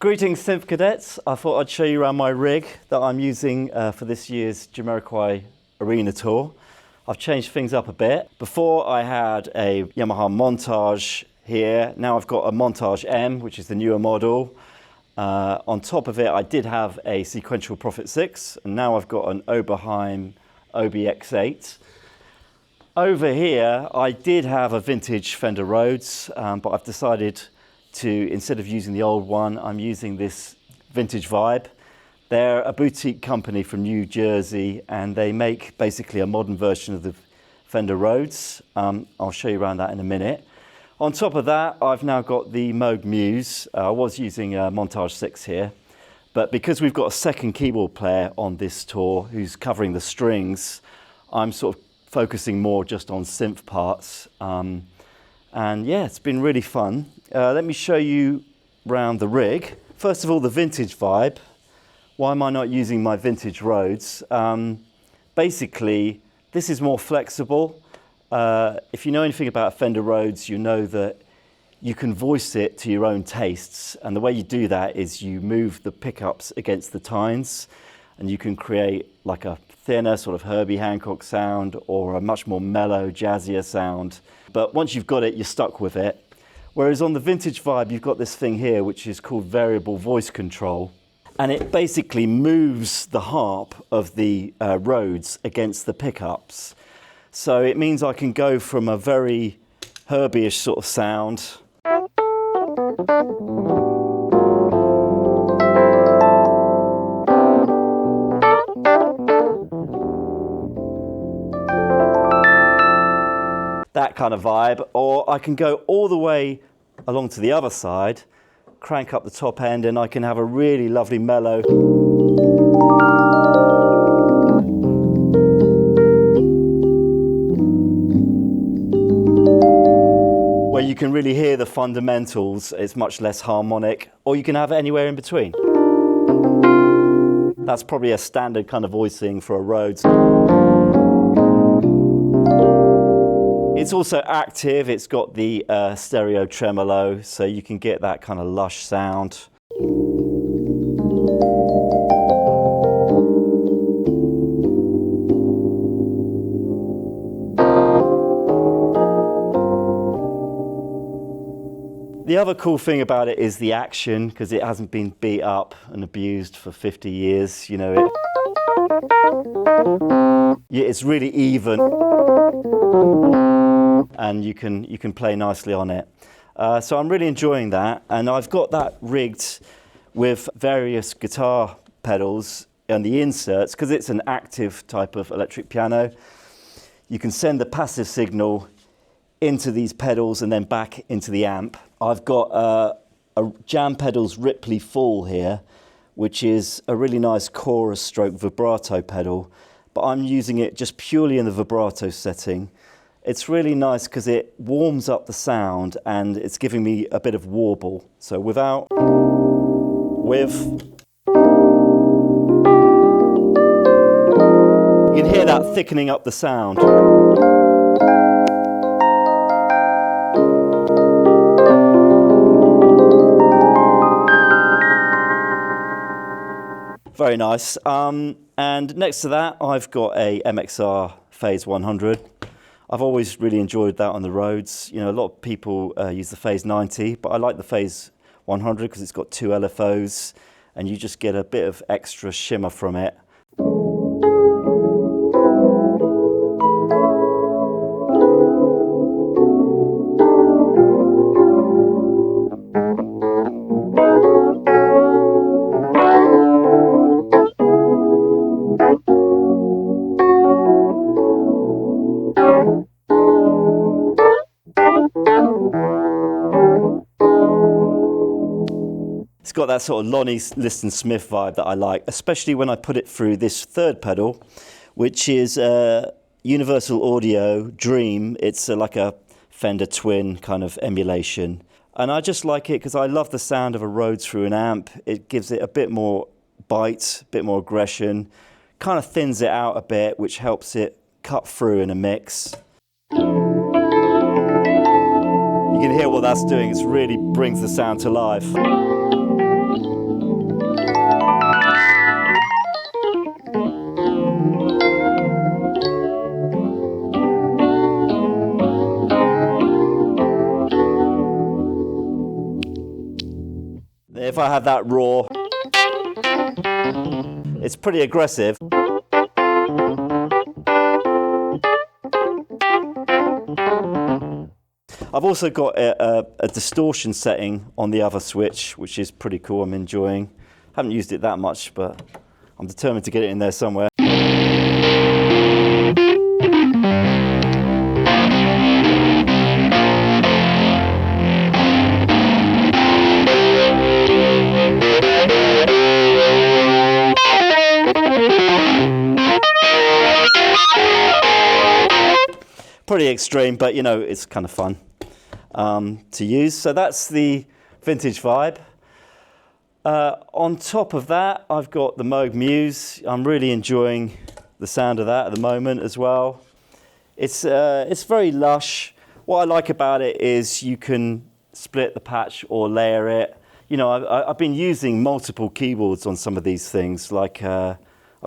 Greetings synth cadets. I thought I'd show you around my rig that I'm using for this year's Jamiroquai arena tour. I've changed things up a bit. Before I had a Yamaha Montage here. Now I've got a Montage M, which is the newer model. On top of it, I did have a sequential Prophet 6, and now I've got an Oberheim OBX8. Over here, I did have a vintage Fender Rhodes, but I've decided to, instead of using the old one, I'm using this Vintage Vibe. They're a boutique company from New Jersey, and they make basically a modern version of the Fender Rhodes. I'll show you around that in a minute. On top of that, I've now got the Moog Muse. I was using a Montage 6 here, but because we've got a second keyboard player on this tour who's covering the strings, I'm sort of focusing more just on synth parts. And yeah, it's been really fun. Let me show you around the rig. First of all, the Vintage Vibe. Why am I not using my Vintage Rhodes? Basically, this is more flexible. If you know anything about Fender Rhodes, you know that you can voice it to your own tastes. And the way you do that is you move the pickups against the tines, and you can create like a thinner sort of Herbie Hancock sound or a much more mellow, jazzier sound. But once you've got it, you're stuck with it. Whereas on the Vintage Vibe, you've got this thing here, which is called variable voice control. And it basically moves the harp of the Rhodes against the pickups. So it means I can go from a very Herbie-ish sort of sound that kind of vibe, or I can go all the way along to the other side, crank up the top end, and I can have a really lovely mellow. Where you can really hear the fundamentals. It's much less harmonic, or you can have it anywhere in between. That's probably a standard kind of voicing for a Rhodes. It's also active. It's got the stereo tremolo, so you can get that kind of lush sound. The other cool thing about it is the action, because it hasn't been beat up and abused for 50 years. You know, it's really even, and you can play nicely on it. So I'm really enjoying that, and I've got that rigged with various guitar pedals and the inserts, because it's an active type of electric piano. You can send the passive signal into these pedals and then back into the amp. I've got a Jam Pedals Ripley Full here, which is a really nice chorus stroke vibrato pedal, but I'm using it just purely in the vibrato setting. It's really nice because it warms up the sound and it's giving me a bit of warble. So without, with, you can hear that thickening up the sound. Very nice. And next to that, I've got a MXR Phase 100. I've always really enjoyed that on the Rhodes. You know, a lot of people use the Phase 90, but I like the Phase 100 because it's got two LFOs and you just get a bit of extra shimmer from it. It's got that sort of Lonnie Liston Smith vibe that I like, especially when I put it through this third pedal, which is Universal Audio Dream. It's like a Fender Twin kind of emulation. And I just like it because I love the sound of a Rhodes through an amp. It gives it a bit more bite, a bit more aggression, kind of thins it out a bit, which helps it cut through in a mix. You can hear what that's doing. It really brings the sound to life. If I have that raw, it's pretty aggressive. I've also got a distortion setting on the other switch, which is pretty cool. I'm enjoying. Haven't used it that much, but I'm determined to get it in there somewhere. Pretty extreme, but you know, it's kind of fun to use. So that's the vintage vibe. On top of that, I've got the Moog Muse. I'm really enjoying the sound of that at the moment as well. It's very lush. What I like about it is you can split the patch or layer it. You know, I've been using multiple keyboards on some of these things. Like I've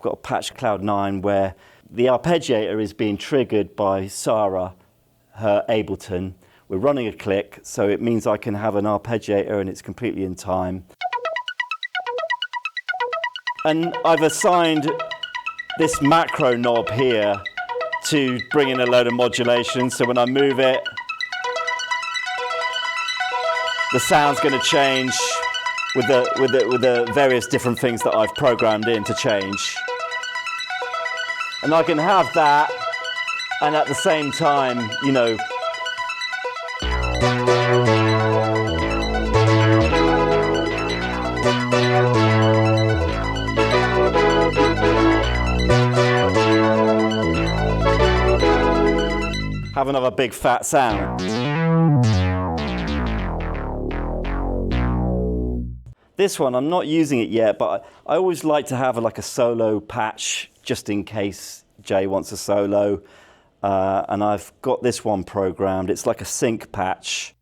got a patch Cloud 9 where the arpeggiator is being triggered by Sarah, her Ableton. We're running a click, so it means I can have an arpeggiator and it's completely in time. And I've assigned this macro knob here to bring in a load of modulation, so when I move it, the sound's going to change with the various different things that I've programmed in to change. And I can have that, and at the same time, you know, have another big fat sound. This one, I'm not using it yet, but I always like to have like a solo patch just in case Jay wants a solo. And I've got this one programmed. It's like a sync patch.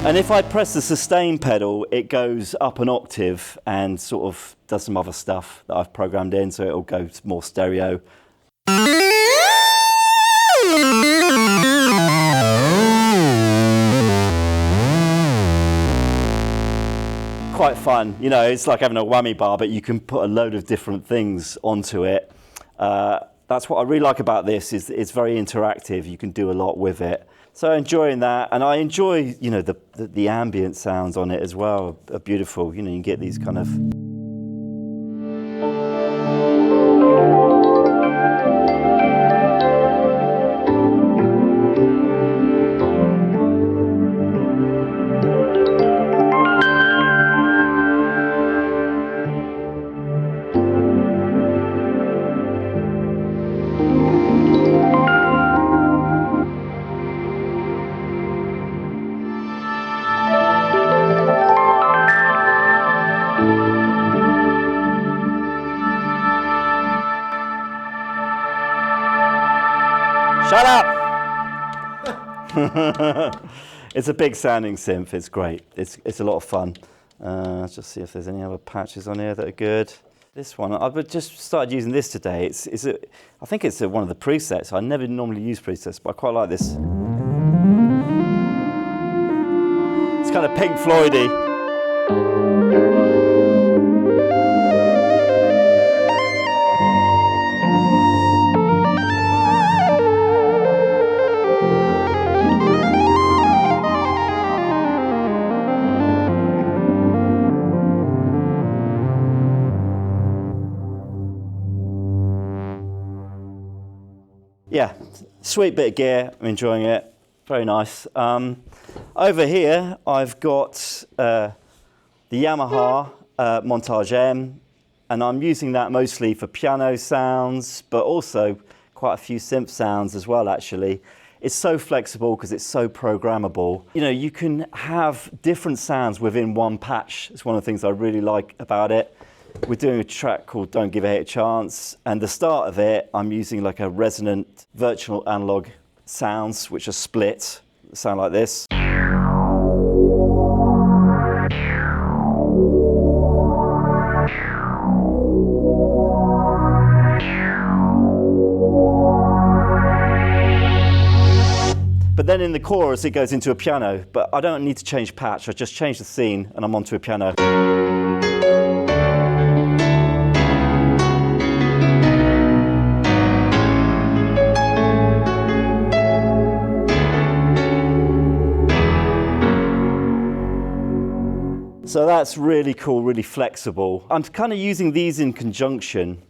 And if I press the sustain pedal, it goes up an octave and sort of does some other stuff that I've programmed in, so it'll go more stereo. Quite fun, you know, it's like having a whammy bar, but you can put a load of different things onto it. That's what I really like about this, is it's very interactive. You can do a lot with it. So enjoying that, and I enjoy, you know, the ambient sounds on it as well are beautiful. You know, you can get these kind of. Shut up! It's a big sounding synth, it's great. It's a lot of fun. Let's just see if there's any other patches on here that are good. This one, I've just started using this today. I think it's one of the presets. I never normally use presets, but I quite like this. It's kind of Pink Floyd-y. Yeah, sweet bit of gear, I'm enjoying it, very nice. Over here, I've got the Yamaha Montage M, and I'm using that mostly for piano sounds, but also quite a few synth sounds as well, actually. It's so flexible because it's so programmable. You know, you can have different sounds within one patch. It's one of the things I really like about it. We're doing a track called Don't Give a Hate a Chance, and the start of it, I'm using like a resonant virtual analog sounds, which are split, sound like this. But then in the chorus, it goes into a piano. But I don't need to change patch. I just change the scene and I'm onto a piano. So that's really cool, really flexible. I'm kind of using these in conjunction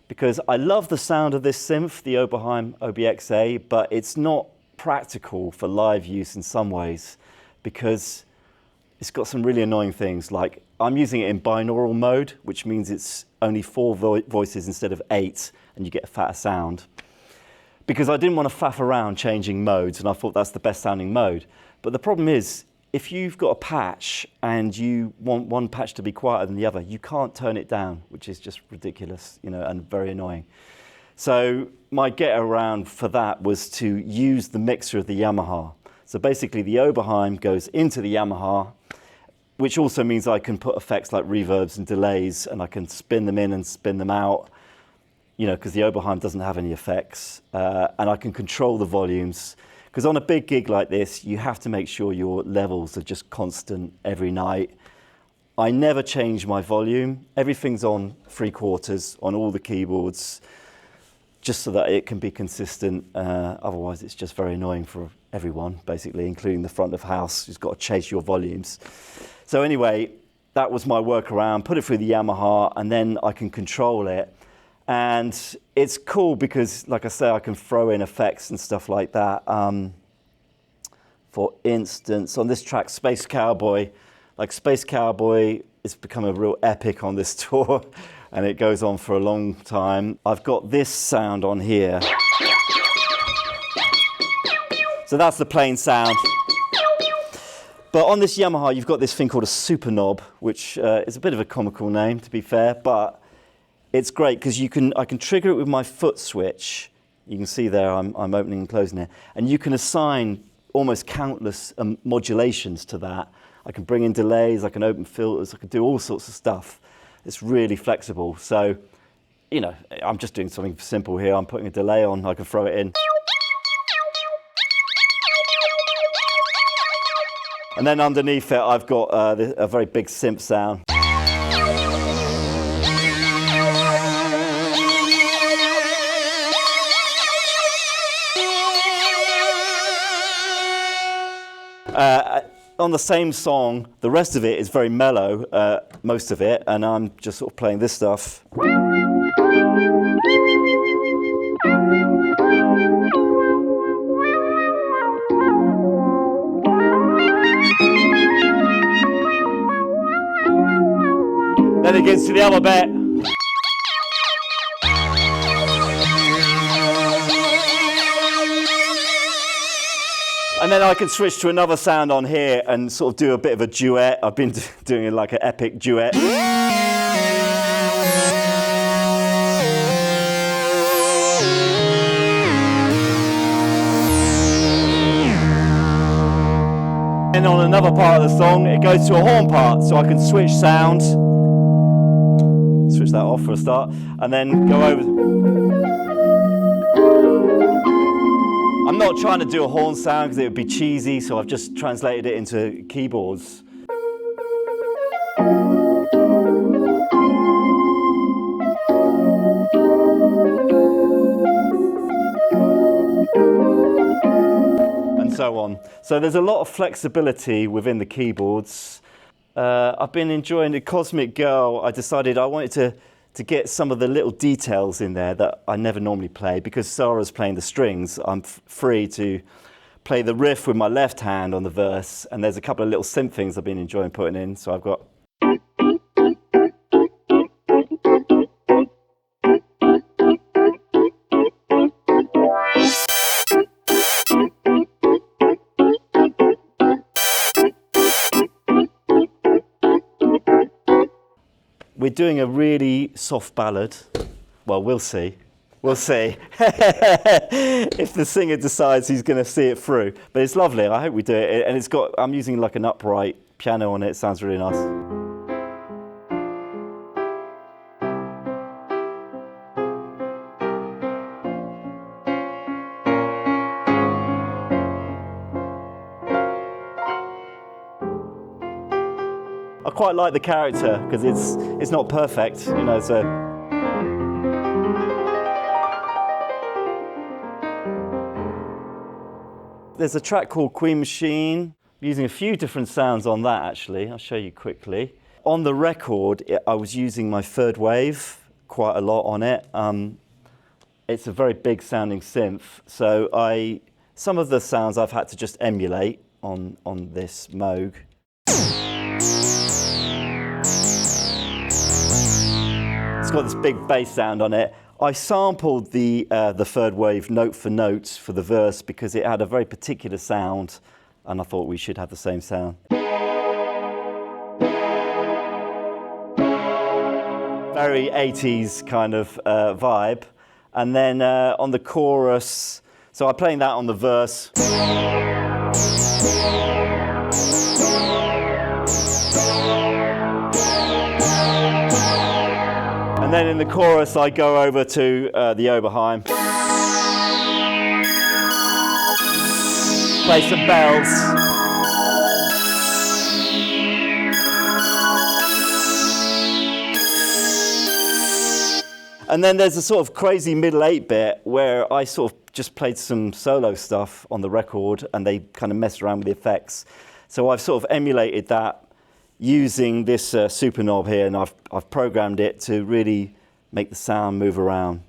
because I love the sound of this synth, the Oberheim OBXA, but it's not practical for live use in some ways because it's got some really annoying things. Like I'm using it in binaural mode, which means it's only 4 voices instead of 8, and you get a fatter sound. Because I didn't want to faff around changing modes, and I thought that's the best sounding mode. But the problem is, if you've got a patch and you want one patch to be quieter than the other, you can't turn it down, which is just ridiculous, you know, and very annoying. So my get around for that was to use the mixer of the Yamaha. So basically the Oberheim goes into the Yamaha, which also means I can put effects like reverbs and delays, and I can spin them in and spin them out, you know, because the Oberheim doesn't have any effects, and I can control the volumes. Because on a big gig like this, you have to make sure your levels are just constant every night. I never change my volume. Everything's on 3/4 on all the keyboards, just so that it can be consistent. Otherwise, it's just very annoying for everyone, basically, including the front of house, who's got to chase your volumes. So anyway, that was my workaround. Put it through the Yamaha, and then I can control it. And it's cool because, like I say, I can throw in effects and stuff like that. For instance, on this track, Space Cowboy, like Space Cowboy has become a real epic on this tour, and it goes on for a long time. I've got this sound on here. So that's the plain sound. But on this Yamaha, you've got this thing called a super knob, which is a bit of a comical name, to be fair, but it's great because I can trigger it with my foot switch. You can see there I'm opening and closing it. And you can assign almost countless modulations to that. I can bring in delays, I can open filters, I can do all sorts of stuff. It's really flexible. So, you know, I'm just doing something simple here. I'm putting a delay on, I can throw it in. And then underneath it, I've got a very big synth sound. On the same song, the rest of it is very mellow, most of it, and I'm just sort of playing this stuff. Then it gets to the other bit. And then I can switch to another sound on here and sort of do a bit of a duet. I've been doing like an epic duet. And on another part of the song, it goes to a horn part, so I can switch sound. Switch that off for a start, and then go over. I'm not trying to do a horn sound because it would be cheesy, so I've just translated it into keyboards. And so on. So there's a lot of flexibility within the keyboards. I've been enjoying the Cosmic Girl. I decided I wanted to get some of the little details in there that I never normally play. Because Sarah's playing the strings, I'm free to play the riff with my left hand on the verse, and there's a couple of little synth things I've been enjoying putting in. So I've got... We're doing a really soft ballad. Well, we'll see. We'll see. If the singer decides he's going to see it through. But it's lovely. I hope we do it. And it's got, I'm using like an upright piano on it. It sounds really nice. I quite like the character because it's not perfect, you know, so. There's a track called Queen Machine. I'm using a few different sounds on that actually. I'll show you quickly. On the record, I was using my third wave quite a lot on it. It's a very big sounding synth, so some of the sounds I've had to just emulate on this Moog. It's got this big bass sound on it. I sampled the third wave note for note for the verse because it had a very particular sound, and I thought we should have the same sound. Very 80s kind of vibe. And then on the chorus, so I'm playing that on the verse. And then in the chorus, I go over to the Oberheim. Play some bells. And then there's a sort of crazy middle 8 bit where I sort of just played some solo stuff on the record and they kind of messed around with the effects. So I've sort of emulated that using this super knob here, and I've programmed it to really make the sound move around.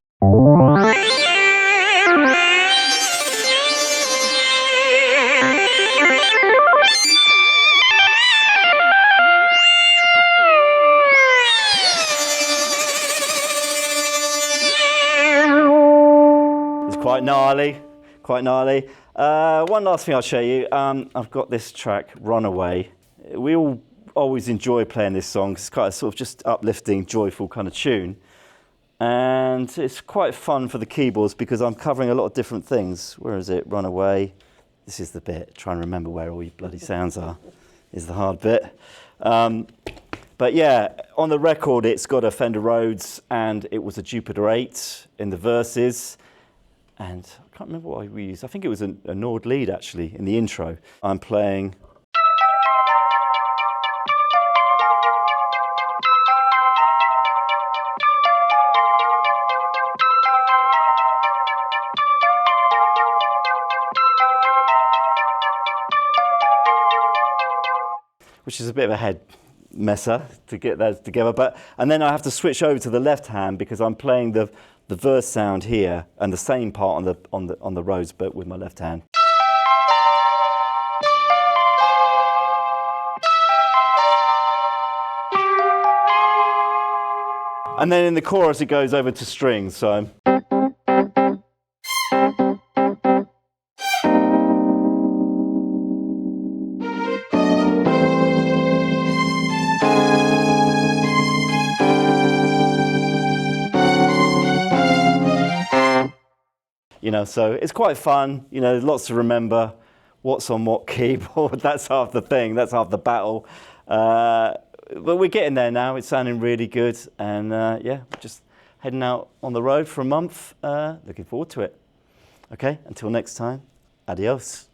Quite gnarly, quite gnarly. One last thing I'll show you. I've got this track, Runaway. We all always enjoy playing this song. It's quite a sort of just uplifting, joyful kind of tune. And it's quite fun for the keyboards because I'm covering a lot of different things. Where is it? Runaway. This is the bit. Try and remember where all your bloody sounds are, is the hard bit. But yeah, on the record, it's got a Fender Rhodes and it was a Jupiter 8 in the verses. And I can't remember what we used. I think it was a Nord lead actually in the intro. I'm playing. Which is a bit of a head messer to get that together. And then I have to switch over to the left hand because I'm playing the verse sound here and the same part on the Rhodes, but with my left hand. And then in the chorus it goes over to strings, so. You know, so it's quite fun, you know, lots to remember, what's on what keyboard, that's half the thing, that's half the battle. But we're getting there now, it's sounding really good, and yeah, just heading out on the road for a month, looking forward to it. Okay, until next time, adios.